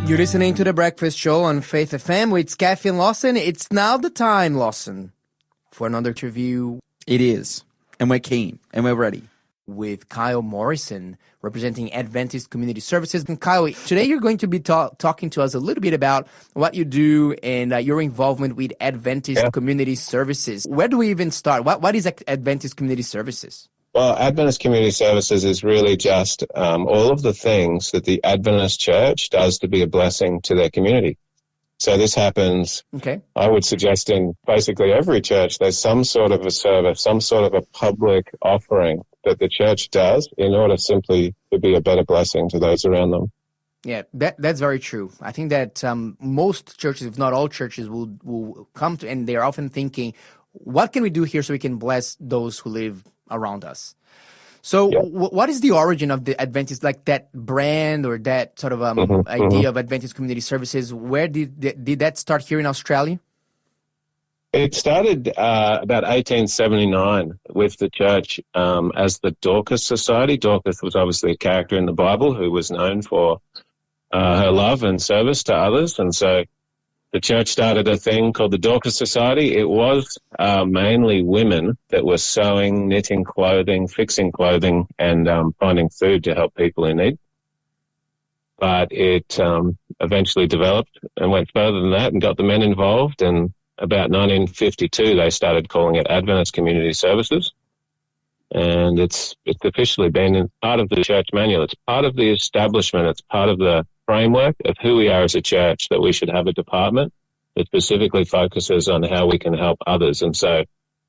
You're listening to The Breakfast Show on Faith FM with Kathy and Lawson. It's now the time, Lawson, for another interview. It is. And we're keen. And we're ready. With Kyle Morrison, representing Adventist Community Services. And Kyle, today you're going to be talking to us a little bit about what you do and your involvement with Adventist Community Services. Where do we even start? What is Adventist Community Services? Well, Adventist Community Services is really just all of the things that the Adventist Church does to be a blessing to their community. So this happens, I would suggest, in basically every church. There's some sort of a service, some sort of a public offering that the church does in order simply to be a better blessing to those around them. Yeah, that's very true. I think that most churches, if not all churches, will come to, and they're often thinking, what can we do here so we can bless those who live around us? So what is the origin of the Adventist, like that brand or that sort of idea of Adventist Community Services? Where did that start here in Australia? It started about 1879 with the church as the Dorcas Society. Dorcas was obviously a character in the Bible who was known for her love and service to others. And so the church started a thing called the Dorcas Society. It was mainly women that were sewing, knitting clothing, fixing clothing, and finding food to help people in need. But it eventually developed and went further than that and got the men involved. And about 1952, they started calling it Adventist Community Services. And it's officially been part of the church manual. It's part of the establishment. It's part of the framework of who we are as a church, that we should have a department that specifically focuses on how we can help others. And so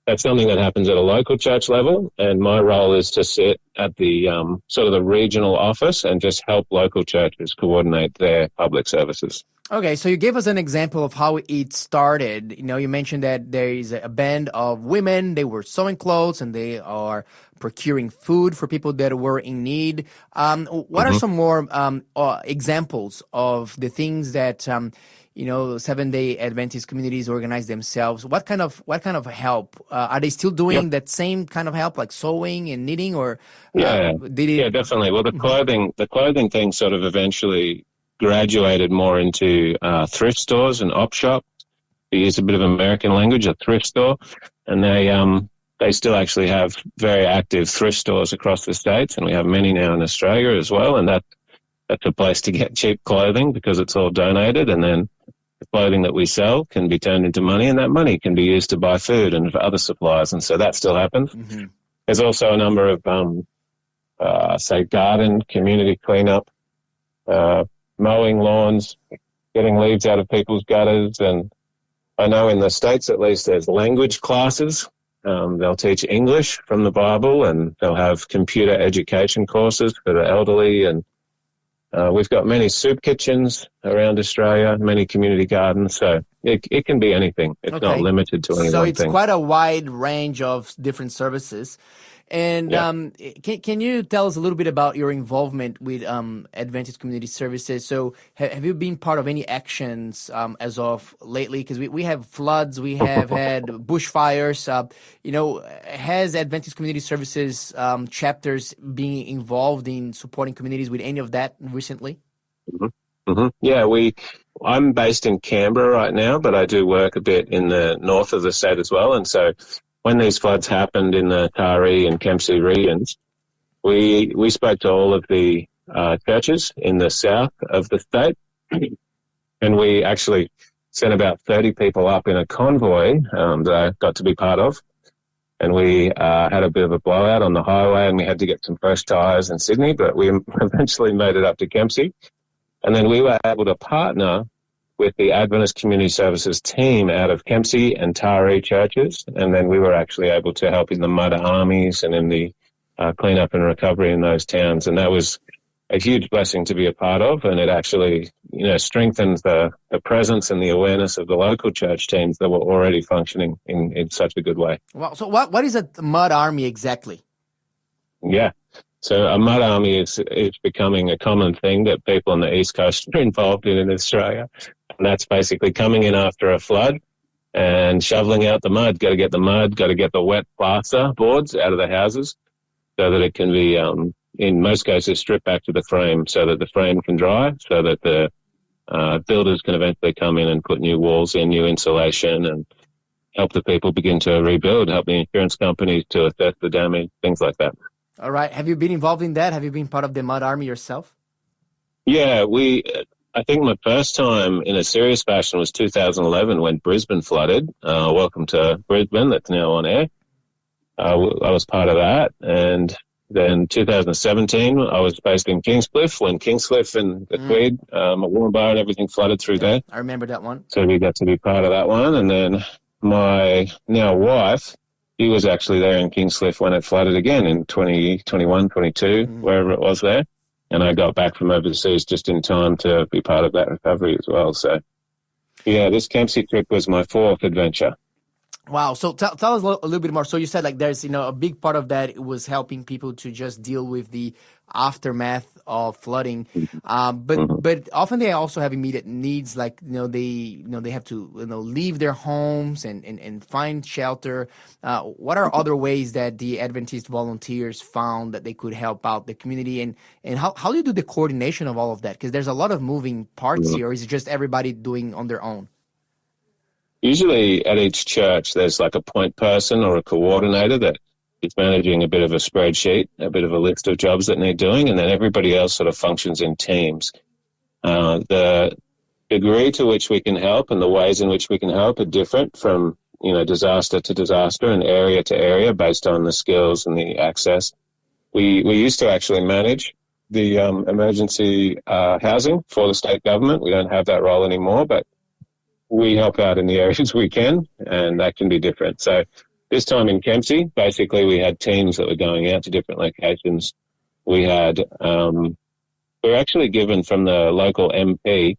that's something that happens at a local church level. And my role is to sit at the sort of the regional office and just help local churches coordinate their public services. Okay, so you gave us an example of how it started. You know, you mentioned that there is a band of women. They were sewing clothes and they are procuring food for people that were in need. What are some more examples of the things that Seventh-day Adventist communities organize themselves? What kind of help are they still doing? That same kind of help, like sewing and knitting, or definitely. Well, the clothing thing sort of eventually graduated more into thrift stores and op shops. To use a bit of American language, a thrift store, and they still actually have very active thrift stores across the States, and we have many now in Australia as well. And that's a place to get cheap clothing because it's all donated, and then the clothing that we sell can be turned into money, and that money can be used to buy food and for other supplies, and so that still happens. There's also a number of, garden, community cleanup, mowing lawns, getting leaves out of people's gutters. And I know in the States, at least, there's language classes. They'll teach English from the Bible, and they'll have computer education courses for the elderly. And we've got many soup kitchens around Australia, many community gardens. So it can be anything. It's not limited to any so one it's thing. Quite a wide range of different services. And can you tell us a little bit about your involvement with Adventist Community Services? So have you been part of any actions as of lately? Because we have floods, we have had bushfires. Has Adventist Community Services chapters been involved in supporting communities with any of that recently? Yeah, I'm based in Canberra right now, but I do work a bit in the north of the state as well. And so when these floods happened in the Taree and Kempsey regions, we spoke to all of the churches in the south of the state, and we actually sent about 30 people up in a convoy that I got to be part of. And we had a bit of a blowout on the highway, and we had to get some fresh tyres in Sydney, but we eventually made it up to Kempsey. And then we were able to partner with the Adventist Community Services team out of Kempsey and Taree churches, and then we were actually able to help in the mud armies and in the cleanup and recovery in those towns. And that was a huge blessing to be a part of, and it actually, strengthens the presence and the awareness of the local church teams that were already functioning in such a good way. Wow. So what is a mud army exactly? Yeah. So a mud army is becoming a common thing that people on the East Coast are involved in Australia. And that's basically coming in after a flood and shoveling out the mud. Got to get the mud, got to get the wet plaster boards out of the houses so that it can be, in most cases, stripped back to the frame so that the frame can dry, so that the builders can eventually come in and put new walls in, new insulation, and help the people begin to rebuild, help the insurance companies to assess the damage, things like that. All right. Have you been involved in that? Have you been part of the Mud Army yourself? Yeah, I think my first time in a serious fashion was 2011 when Brisbane flooded. Welcome to Brisbane, that's now on air. I was part of that. And then 2017, I was based in Kingscliff when Kingscliff and the Tweed, Warrenbar and everything flooded through there. I remember that one. So we got to be part of that one. And then my now wife, she was actually there in Kingscliff when it flooded again in 2021, 22, wherever it was there. And I got back from overseas just in time to be part of that recovery as well. So, yeah, this Kempsey trip was my fourth adventure. Wow. So tell us a little bit more. So you said like there's, a big part of that was helping people to just deal with the aftermath of flooding. But often they also have immediate needs, like, they have to, leave their homes and find shelter. What are other ways that the Adventist volunteers found that they could help out the community? And how do you do the coordination of all of that? Because there's a lot of moving parts here. Or is it just everybody doing on their own? Usually at each church, there's like a point person or a coordinator that is managing a bit of a spreadsheet, a bit of a list of jobs that need doing, and then everybody else sort of functions in teams. The degree to which we can help and the ways in which we can help are different from, disaster to disaster and area to area based on the skills and the access. We used to actually manage the emergency housing for the state government. We don't have that role anymore, but we help out in the areas we can, and that can be different. So this time in Kempsey, basically we had teams that were going out to different locations. We were actually given from the local MP,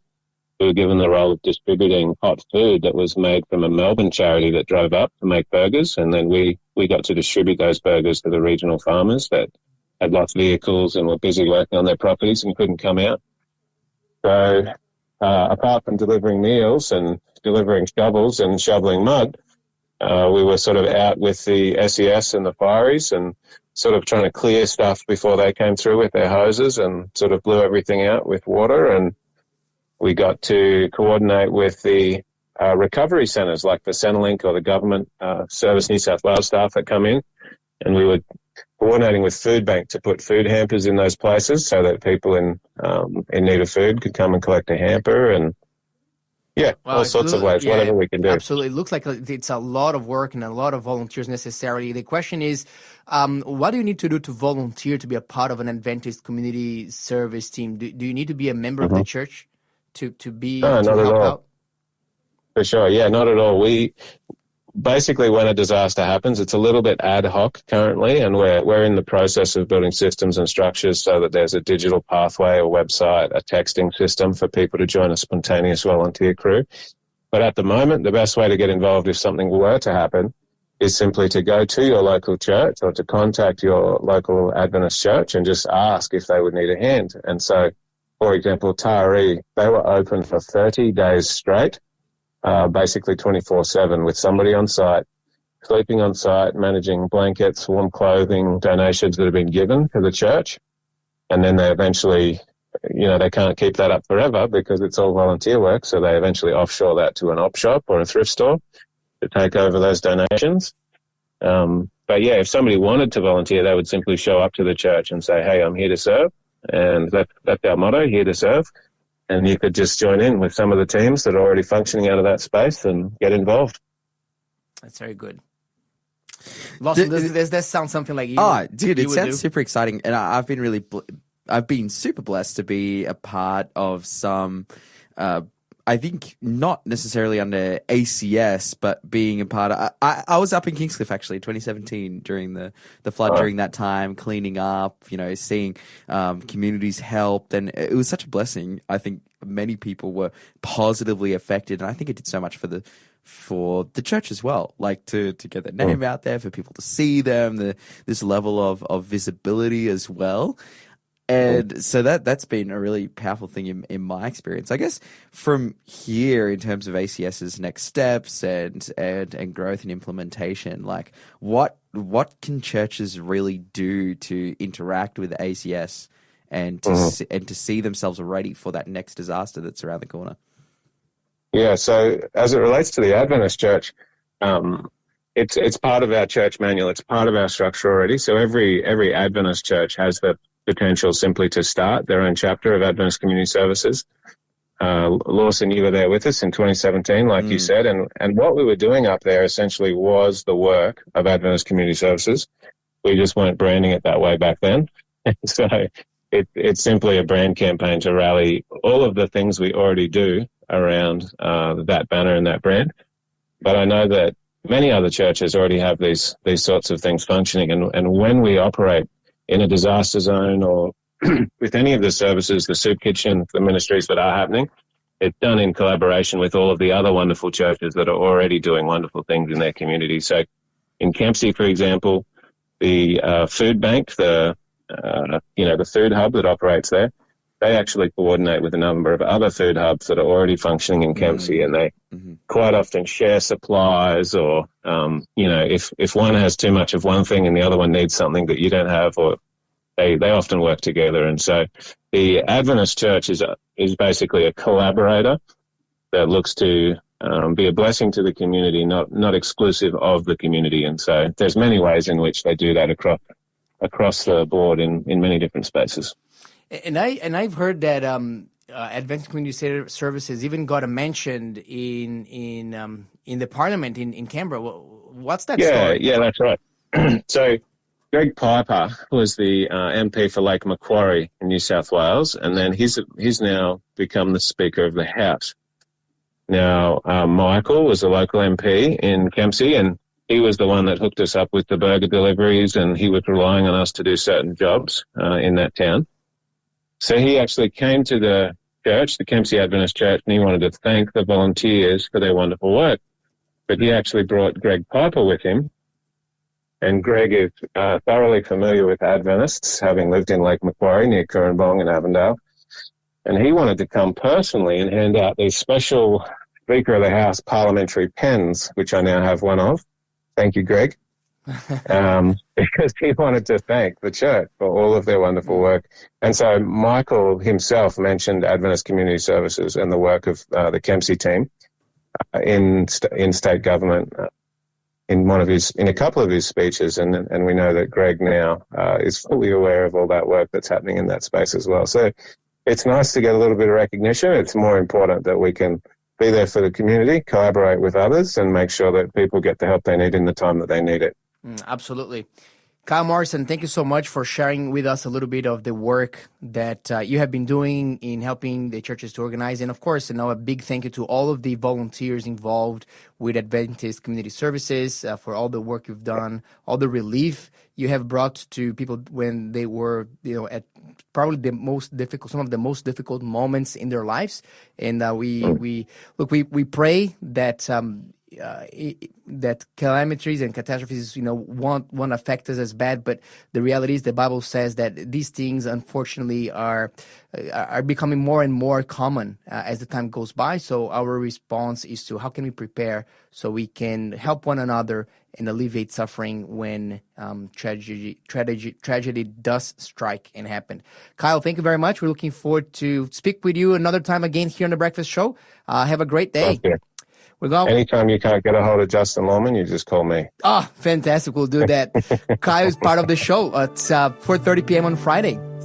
we were given the role of distributing hot food that was made from a Melbourne charity that drove up to make burgers, and then we got to distribute those burgers to the regional farmers that had lost vehicles and were busy working on their properties and couldn't come out. So apart from delivering meals and delivering shovels and shoveling mud, we were sort of out with the SES and the fireys and sort of trying to clear stuff before they came through with their hoses and sort of blew everything out with water. And we got to coordinate with the recovery centres like the Centrelink or the Government Service New South Wales staff that come in, and we were coordinating with Food Bank to put food hampers in those places so that people in need of food could come and collect a hamper, and all sorts of ways, whatever we can do. Absolutely. It looks like it's a lot of work and a lot of volunteers necessarily. The question is, what do you need to do to volunteer to be a part of an Adventist community service team? Do you need to be a member of the church to help out? For sure. Yeah, not at all. Basically, when a disaster happens, it's a little bit ad hoc currently, and we're in the process of building systems and structures so that there's a digital pathway, a website, a texting system for people to join a spontaneous volunteer crew. But at the moment, the best way to get involved if something were to happen is simply to go to your local church or to contact your local Adventist church and just ask if they would need a hand. And so, for example, Taree, they were open for 30 days straight. Basically 24/7 with somebody on site, sleeping on site, managing blankets, warm clothing, donations that have been given to the church. And then they eventually, they can't keep that up forever because it's all volunteer work. So they eventually offshore that to an op shop or a thrift store to take over those donations. But yeah, if somebody wanted to volunteer, they would simply show up to the church and say, hey, I'm here to serve. And that's our motto, here to serve. And you could just join in with some of the teams that are already functioning out of that space and get involved. That's very good. Lawson, does that sound something like you? Oh, dude, it sounds super exciting. And I've been super blessed to be a part of some, I think not necessarily under ACS, but being a part of, I was up in Kingscliff actually, 2017 during the flood, during that time, cleaning up, seeing communities helped. And it was such a blessing. I think many people were positively affected. And I think it did so much for the church as well, like to get their name out there, for people to see them, this level of visibility as well. And so that's been a really powerful thing in my experience. I guess from here, in terms of ACS's next steps and growth and implementation, like what can churches really do to interact with ACS and to see themselves ready for that next disaster that's around the corner. Yeah, so as it relates to the Adventist Church, it's part of our church manual. It's part of our structure already. So every Adventist church has the potential simply to start their own chapter of Adventist Community Services. Lawson, you were there with us in 2017, like you said, and what we were doing up there essentially was the work of Adventist Community Services. We just weren't branding it that way back then. So it's simply a brand campaign to rally all of the things we already do around that banner and that brand. But I know that many other churches already have these sorts of things functioning, and when we operate in a disaster zone or with any of the services, the soup kitchen, the ministries that are happening, it's done in collaboration with all of the other wonderful churches that are already doing wonderful things in their community. So in Kempsey, for example, the food bank, the food hub that operates there, they actually coordinate with a number of other food hubs that are already functioning in Kempsey, and they quite often share supplies, or if one has too much of one thing and the other one needs something that you don't have, or they often work together. And so the Adventist Church is basically a collaborator that looks to be a blessing to the community, not exclusive of the community. And so there's many ways in which they do that across the board in many different spaces. And I've heard that Adventist Community Services even got a mention in the Parliament in Canberra. What's that story? Yeah, that's right. So Greg Piper was the MP for Lake Macquarie in New South Wales, and then he's now become the Speaker of the House. Now, Michael was a local MP in Kempsey, and he was the one that hooked us up with the burger deliveries, and he was relying on us to do certain jobs in that town. So he actually came to the church, the Kempsey Adventist Church, and he wanted to thank the volunteers for their wonderful work. But he actually brought Greg Piper with him, and Greg is thoroughly familiar with Adventists, having lived in Lake Macquarie near Currumbong and Avondale. And he wanted to come personally and hand out these special Speaker of the House parliamentary pens, which I now have one of. Thank you, Greg. Because he wanted to thank the church for all of their wonderful work. And so Michael himself mentioned Adventist Community Services and the work of the Kempsey team in state government in a couple of his speeches, and we know that Greg now is fully aware of all that work that's happening in that space as well. So it's nice to get a little bit of recognition. It's more important that we can be there for the community, collaborate with others, and make sure that people get the help they need in the time that they need it. Absolutely. Kyle Morrison, thank you so much for sharing with us a little bit of the work that you have been doing in helping the churches to organize. And of course, a big thank you to all of the volunteers involved with Adventist Community Services for all the work you've done, all the relief you have brought to people when they were, at probably some of the most difficult moments in their lives. And we pray that that calamities and catastrophes, won't affect us as bad. But the reality is, the Bible says that these things, unfortunately, are becoming more and more common as the time goes by. So our response is to how can we prepare so we can help one another and alleviate suffering when tragedy does strike and happen. Kyle, thank you very much. We're looking forward to speak with you another time again here on The Breakfast Show. Have a great day. Okay. Anytime you can't get a hold of Justin Lawman, you just call me. Fantastic. We'll do that. Kyle is part of the show at 4:30 p.m. on Friday.